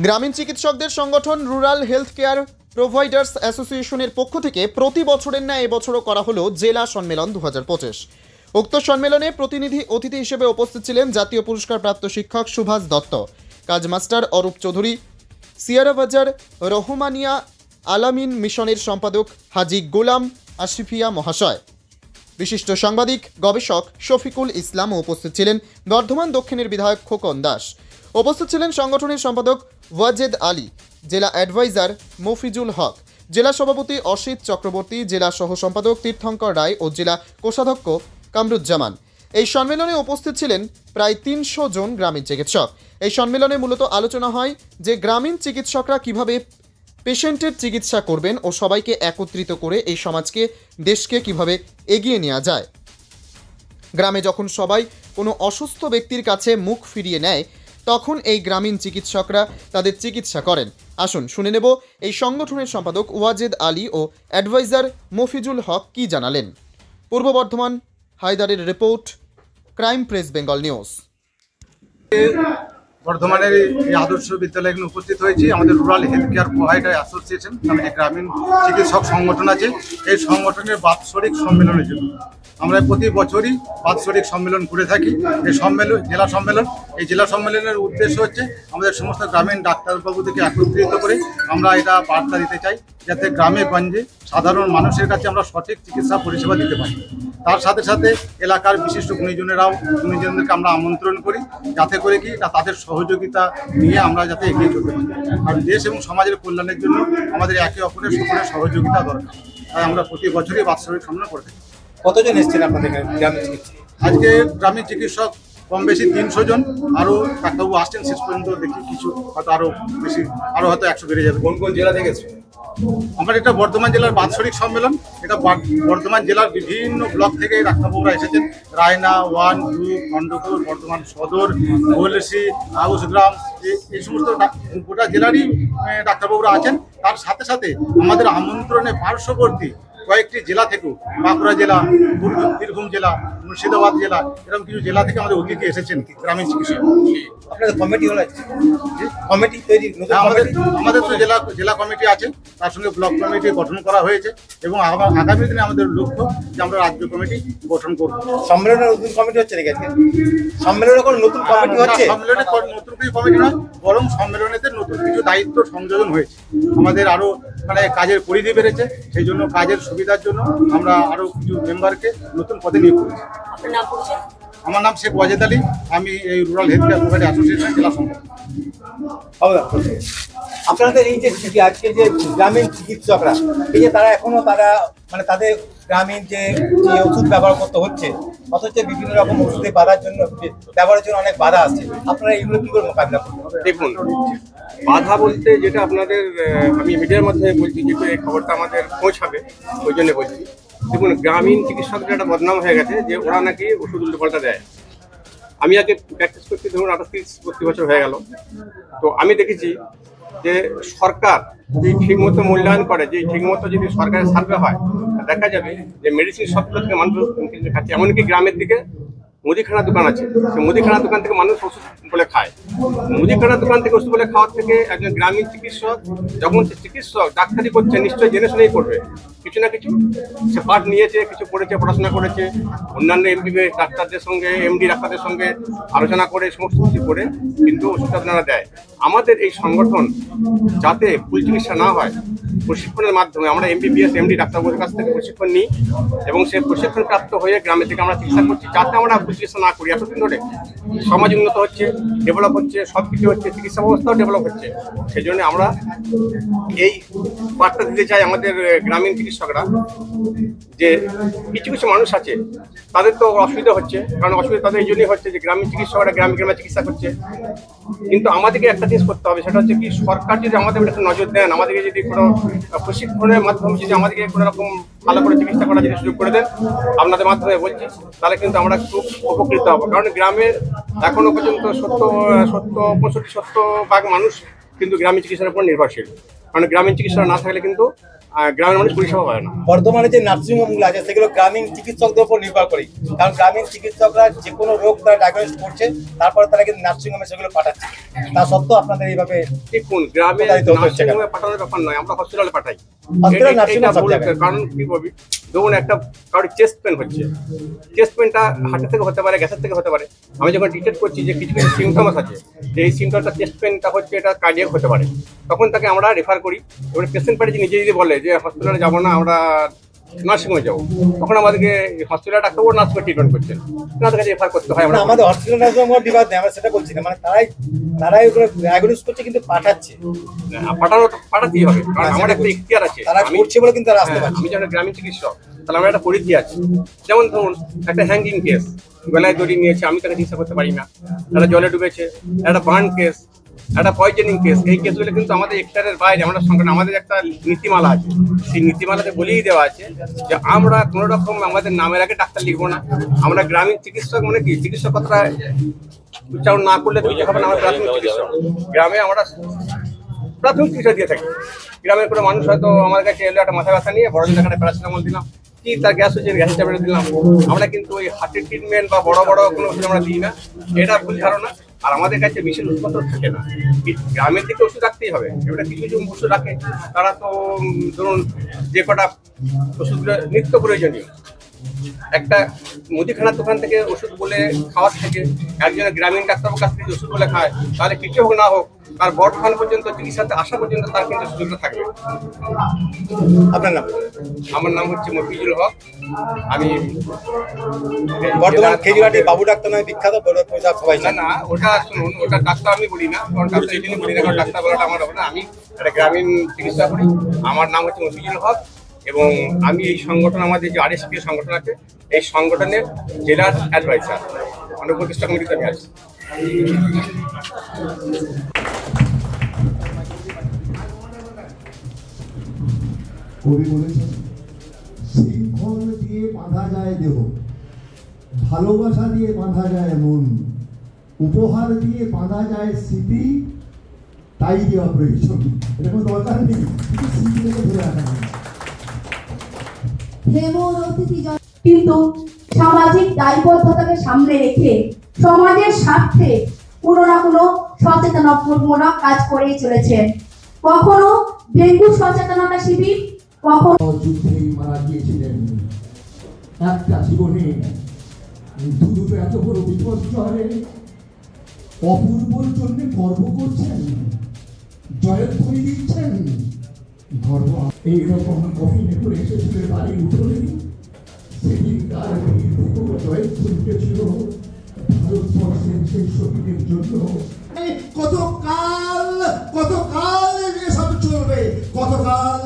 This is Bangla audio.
গ্রামীণ চিকিৎসকদের সংগঠন রুরাল হেলথ কেয়ার প্রোভাইডার্স অ্যাসোসিয়েশনের পক্ষ থেকে প্রতি বছরের ন্যায় এবছরও করা হলো জেলা সম্মেলন 2025। উক্ত সম্মেলনে প্রতিনিধি অতিথি হিসেবে উপস্থিত ছিলেন জাতীয় পুরস্কারপ্রাপ্ত শিক্ষক সুভাষ দত্ত, কাজ মাস্টার অরূপ চৌধুরী, সিয়ারাবাজার রহমানিয়া আলামিন মিশনের সম্পাদক হাজী গোলাম আশিফিয়া মহাশয়। বিশিষ্ট সাংবাদিক গবেষক শফিকুল ইসলামও উপস্থিত ছিলেন। বর্ধমান দক্ষিণের বিধায়ক খোকন দাস উপস্থিত ছিলেন। সংগঠনের সম্পাদক ওয়াজেদ আলী, জেলা অ্যাডভাইজার মফিজুল হক, জেলা সভাপতি অসিত চক্রবর্তী, জেলা সহ সম্পাদক তীর্থঙ্কর রায় ও জেলা কোষাধ্যক্ষ কামরুজ্জামান। এই সম্মেলনে উপস্থিত ছিলেন প্রায় 300 জন গ্রামীণ চিকিৎসক। এই সম্মেলনে মূলত আলোচনা হয় যে গ্রামীণ চিকিৎসকরা কিভাবে পেশেন্টের চিকিৎসা করবেন ও সবাইকে একত্রিত করে এই সমাজকে, দেশকে কিভাবে এগিয়ে নেওয়া যায়। গ্রামে যখন সবাই কোনো অসুস্থ ব্যক্তির কাছে মুখ ফিরিয়ে নেয়, তখন এই গ্রামীণ চিকিৎসকরা তাদের চিকিৎসা করেন। আসুন শুনে নেব এই সংগঠনের সম্পাদক ওয়াজেদ আলী ও অ্যাডভাইজার মফিজুল হক কি জানালেন। পূর্ব বর্ধমান হায়দারের report, crime press Bengal news. বর্ধমানের এই আদর্শ বিদ্যালয়ে এখানে উপস্থিত হয়েছি। আমাদের rural health care provider association নামে যে গ্রামীণ চিকিৎসক সংগঠন আছে, এই সংগঠনের বাৎসরিক সম্মেলনের জন্য আমরা প্রতি বছরই বাৎসরিক সম্মেলন করে থাকি। এই সম্মেলন জেলা সম্মেলনের উদ্দেশ্য হচ্ছে আমাদের সমস্ত গ্রামীণ ডাক্তারবাবুদেরকে একত্রিত করে আমরা এটা বার্তা দিতে চাই, যাতে গ্রামে গঞ্জে সাধারণ মানুষের কাছে আমরা সঠিক চিকিৎসা পরিষেবা দিতে পারি। তার সাথে সাথে এলাকার বিশিষ্ট গুণীজনদেরকে আমরা আমন্ত্রণ করি, যাতে করে কি না তাদের সহযোগিতা নিয়ে আমরা যাতে এগিয়ে চলতে পারি। আর দেশ এবং সমাজের কল্যাণের জন্য আমাদের একে অপরের সকলের সহযোগিতা দরকার। তাই আমরা প্রতি বছরই বাৎসরিক সম্মেলন করে থাকি। কতজন এসেছেন আপনাদের গ্রামীণ চিকিৎসক? আজকে গ্রামীণ চিকিৎসক কম বেশি 300 জন, আরও ডাক্তারবাবু আসছেন। শেষ পর্যন্ত দেখি কিছু হয়তো আরও বেশি, আরও হয়তো 100 বেড়ে যাবে। কোন কোন জেলা থেকে এসেছে? আমার এটা বর্ধমান জেলার বাৎসরিক সম্মেলন। এটা বর্ধমান জেলার বিভিন্ন ব্লক থেকে ডাক্তারবাবুরা এসেছেন। রায়না 1, 2, খণ্ডপুর, বর্ধমান সদর, গোলসি, আউসগ্রাম, এই সমস্ত গোটা জেলারই ডাক্তারবাবুরা আছেন। তার সাথে সাথে আমাদের আমন্ত্রণে পার্শ্ববর্তী কয়েকটি জেলা থেকেও, বাঁকুড়া জেলা, বীরভূম জেলা, মুর্শিদাবাদ জেলা, এরকম কিছু জেলা থেকে আমাদের অতিথি এসেছেন গ্রামীণ চিকিৎসক। আপনাদের কমিটি হলো কমিটি তৈরি? আমাদের তো জেলা কমিটি আছে, তার সঙ্গে ব্লক কমিটি গঠন করা হয়েছে এবং আগামী দিনে আমাদের লক্ষ্য যে আমরা রাজ্য কমিটি গঠন করব। সম্মেলনের নতুন কমিটি হচ্ছে নাকি আজকে? সম্মেলনের কোনো নতুন কমিটি হচ্ছে? সম্মেলনে নতুন কিছু কমিটি নয়, বরং সম্মেলনেতে নতুন কিছু দায়িত্ব সংযোজন হয়েছে। আমাদের আরো কাজের পরিধি বেড়েছে, সেই জন্য কাজের সুবিধার জন্য আমরা আরো কিছু মেম্বারকে নতুন পদে নিয়োগ করেছি। আমার নাম শেখ ওয়াজেদ আলী, আমি এই রুরাল হেলথ কেয়ার প্রোভাইডার অ্যাসোসিয়েশনের জেলা সম্পাদক। আপনাদের এই যে আজকে যে গ্রামীণ চিকিৎসকরা, এই যে তারা এখনো তাদের গ্রামীণ যে ওষুধ ব্যবহার করতে হচ্ছে, অথচ বিভিন্ন রকম ওষুধে ব্যবহারের জন্য অনেক বাধা আসছে, আপনারা এগুলো কি করে মোকাবিলা করবেন? দেখুন, বাধা বলতে যেটা আপনাদের আমি মিডিয়ার মাধ্যমে বলছি, যে খবরটা আমাদের পৌঁছাবে ওই জন্য বলছি। দেখুন, গ্রামীণ চিকিৎসকদের একটা বদনাম হয়ে গেছে যে ওরা নাকি ওষুধ উল্টোপাল্টা দেয়। আমি আগে প্র্যাকটিস করছি, ধরুন 38-40 বছর হয়ে গেল। তো আমি দেখেছি যে সরকার যদি ঠিকমতো মূল্যায়ন করে, যে ঠিকমতো যদি সরকারের সার্ভে হয়, দেখা যাবে যে মেডিসিন সবগুলো থেকে মানুষ খাচ্ছে। এমনকি গ্রামের দিকে মুদিখানা দোকান আছে, সেই মুদিখানা দোকান থেকে মানুষ ওষুধ বলে খায়। মুদিখানা দোকান থেকে ওষুধ বলে খাওয়ার থেকে একজন গ্রামীণ চিকিৎসক, যখন সে চিকিৎসক ডাক্তারি করছে, নিশ্চয়ই জেনে শুনেই করবে। কিছু না কিছু সে পাঠ নিয়েছে, কিছু পড়েছে, পড়াশোনা করেছে, অন্যান্য এমবিবিএস ডাক্তারদের সঙ্গে, এমডি ডাক্তারদের সঙ্গে আলোচনা করে সমস্ত কিছু করে কিন্তু ওষুধটা আপনারা দেয়। আমাদের এই সংগঠন যাতে ভুল চিকিৎসা না হয়, প্রশিক্ষণের মাধ্যমে আমরা এমবিবিএস এমডি ডাক্তারবাবুদের কাছ থেকে প্রশিক্ষণ নিই এবং সেই প্রশিক্ষণ প্রাপ্ত হয়ে গ্রামে থেকে আমরা চিকিৎসা করছি, যাতে আমরা ভুল চিকিৎসা না করি। এতদিন ধরে সমাজ উন্নত হচ্ছে, ডেভেলপ হচ্ছে, সব কিছু হচ্ছে, চিকিৎসা ব্যবস্থাও ডেভেলপ হচ্ছে। সেই জন্য আমরা এই বার্তা দিতে চাই আমাদের গ্রামীণ চিকিৎসকরা, যে কিছু কিছু মানুষ আছে তাদের তো অসুবিধা হচ্ছে, কারণ অসুবিধা তাদের এই জন্যই হচ্ছে যে গ্রামীণ চিকিৎসকরা গ্রামে গ্রামে চিকিৎসা করছে। কিন্তু আমাদেরকে একটা জিনিস করতে হবে, সেটা হচ্ছে কি, সরকার যদি আমাদের একটা নজর দেন, আমাদেরকে যদি কোনো প্রশিক্ষণের মাধ্যমে যদি আমাদেরকে কোনো রকম ভালো করে চিকিৎসা করার যদি সুযোগ করে দেন, আপনাদের মাধ্যমে বলছি, তাহলে কিন্তু আমরা খুব উপকৃত হবো। কারণ গ্রামের এখনো পর্যন্ত 65-70 ভাগ মানুষ কিন্তু গ্রামীণ চিকিৎসার উপর নির্ভরশীল। কারণ গ্রামীণ চিকিৎসা না থাকলে কিন্তু গ্রামের মানুষ পরিষেবা পায় না। বর্তমানে যে নার্সিংহোমগুলো আছে সেগুলো গ্রামীণ চিকিৎসকদের উপর নির্ভর করে, কারণ গ্রামীণ চিকিৎসকরা যে কোনো রোগ তারা ডায়াগনোস করছে, তারপরে তারা কিন্তু নার্সিংহোমে সেগুলো পাঠাচ্ছে। তা সত্ত্বেও আপনাদের এইভাবে দেখুন, গ্রামে নার্সিংহোমে পাঠানোর ব্যাপার নয়, আমরা হসপিটালে পাঠাই। কারণ কি বলবি, ধরুন একটা কারোর চেস্ট পেন হচ্ছে, চেস্ট পেনটা হার্টের থেকে হতে পারে, গ্যাসের থেকে হতে পারে। আমি যখন ডিটেক্ট করছি যে কিছু কিছু সিমটমস আছে, যে এই সিমটমটা চেস্ট পেনটা হচ্ছে, এটা কার্ডিয়াক হতে পারে, তখন তাকে আমরা রেফার করি। এবারে পেশেন্ট পার্টি নিজে যদি বলে যে হসপিটালে যাবো না, আমরা নার্সিংহোমে যাবো, তখন আমাদেরকে হসপিটাল ডাক্তারবাবু নার্সিংহোমে ট্রিটমেন্ট করছেন, তাদের কাছে রেফার করতে হয়। আমাদের হসপিটাল নার্সিংহোমের বিভাগ নেই, আমরা সেটা বলছি না, মানে তারাই ওগুলো ডায়াগনোস করছে কিন্তু পাঠাচ্ছে। পাঠাতেই হবে, কারণ আমার একটা ইখতিয়ার আছে, তারা করছে বলে কিন্তু তারা আসতে পারছে। আমি যখন গ্রামীণ চিকিৎসক, তাহলে আমার একটা পরিধি আছে। যেমন ধরুন একটা হ্যাঙ্গিং কেস, গলায় দড়ি নিয়েছে, আমি তাকে চিকিৎসা করতে পারি না। একটা জলে ডুবেছে, একটা বার্ন কেস, একটা পয়জনিং কেস, এই কেসগুলো কিন্তু আমাদের এক্টারের বাইরে। আমরা সংগঠন, আমাদের একটা নীতিমালা আছে, সেই নীতিমালাতে বলেই দেওয়া আছে যে আমরা কোনো রকম আমাদের নামের আগে ডাক্তার লিখবো না। আমরা গ্রামীণ চিকিৎসক মানে কি, চিকিৎসকতা উচ্চারণ না করলে তো হবে না। আমরা প্রাথমিক চিকিৎসক, গ্রামে আমরা প্রাথমিক চিকিৎসা দিয়ে থাকি। গ্রামের কোনো মানুষ হয়তো আমার কাছে এলো একটা মাথা ব্যথা নিয়ে, বড় জন্য একটা প্যারাসিটামল দিলাম, কি তার গ্যাস হচ্ছে, গ্যাসের ট্যাবলেট দিলাম। আমরা কিন্তু ওই হার্টের ট্রিটমেন্ট বা বড় বড় কোনো ওষুধ আমরা দিই না, এটা ভুল ধারণা। আর আমাদের কাছে বিশেষ ওষুধপত্র থাকে না, গ্রামের দিকে ওষুধ রাখতেই হবে। এবারে কিছু কিছু ওষুধ রাখে, তারা তো ধরুন যে কটা ওষুধগুলো নিত্য প্রয়োজনীয়, একটা মুদিখানার দোকান থেকে ওষুধ বলে খাওয়ার থেকে একজনের গ্রামীণ ডাক্তারবাবুর কাছ থেকে ওষুধ বলে খায়, তাহলে কিছু হোক না হোক তার বর্তমান পর্যন্ত চিকিৎসাতে আসা পর্যন্ত তার কিন্তু সুযোগটা থাকবে। আপনার নাম? আমার নাম হচ্ছে মফিজুল হক। আমি বর্তমান খেজুরাটি বাবু ডাক্তার নয় বিখ্যাত, সবাই না না, ওটা শুনুন, ওটা ডাক্তার আমি বলি না, কারণ ডাক্তার এই জন্য বলি না, কারণ ডাক্তার বলাটা আমার হবে না। আমি একটা গ্রামীণ চিকিৎসা করি, আমার নাম হচ্ছে মফিজুল হক, এবং আমি এই সংগঠন, আমাদের যে আরএসপি সংগঠন আছে, এই সংগঠনের জেলার অ্যাডভাইজার, মানে প্রতিষ্ঠা কমিটিতে আমি আছি। কবি বলেছেন, শৃঙ্খল দিয়ে বাঁধা যায় দেহ, ভালোবাসা দিয়ে বাঁধা যায় মন, উপহার দিয়ে বাঁধা যায় স্মৃতি, তাই দেওয়া প্রয়োজন। এটা কোনো দরকার নেই, কিন্তু স্মৃতিটাকে ধরে রাখা হয়। কিন্তু সামাজিক দায়বদ্ধতাকে সামনে রেখে সমাজের স্বার্থে কোনো না কোনো সচেতনতামূলক কাজ করেই চলেছেন। কখনো ডেঙ্গু সচেতনতা শিবির, কখনো যুদ্ধেই মারা গিয়েছিলেন। একটা জীবনে দুটো এত বড় বিপর্যয়ে অপূর্বর জন্য গর্ব করছেন, জয়ধ্বনি দিচ্ছেন। গর্ব এইরকম কফিনে করে এসেছিলেন বাড়ির উঠোনে, সেদিন তার জয়ধ্বনি ছিল ভারতবর্ষের সেই শহীদের জন্য। কতকাল এসব চলবে, কতকাল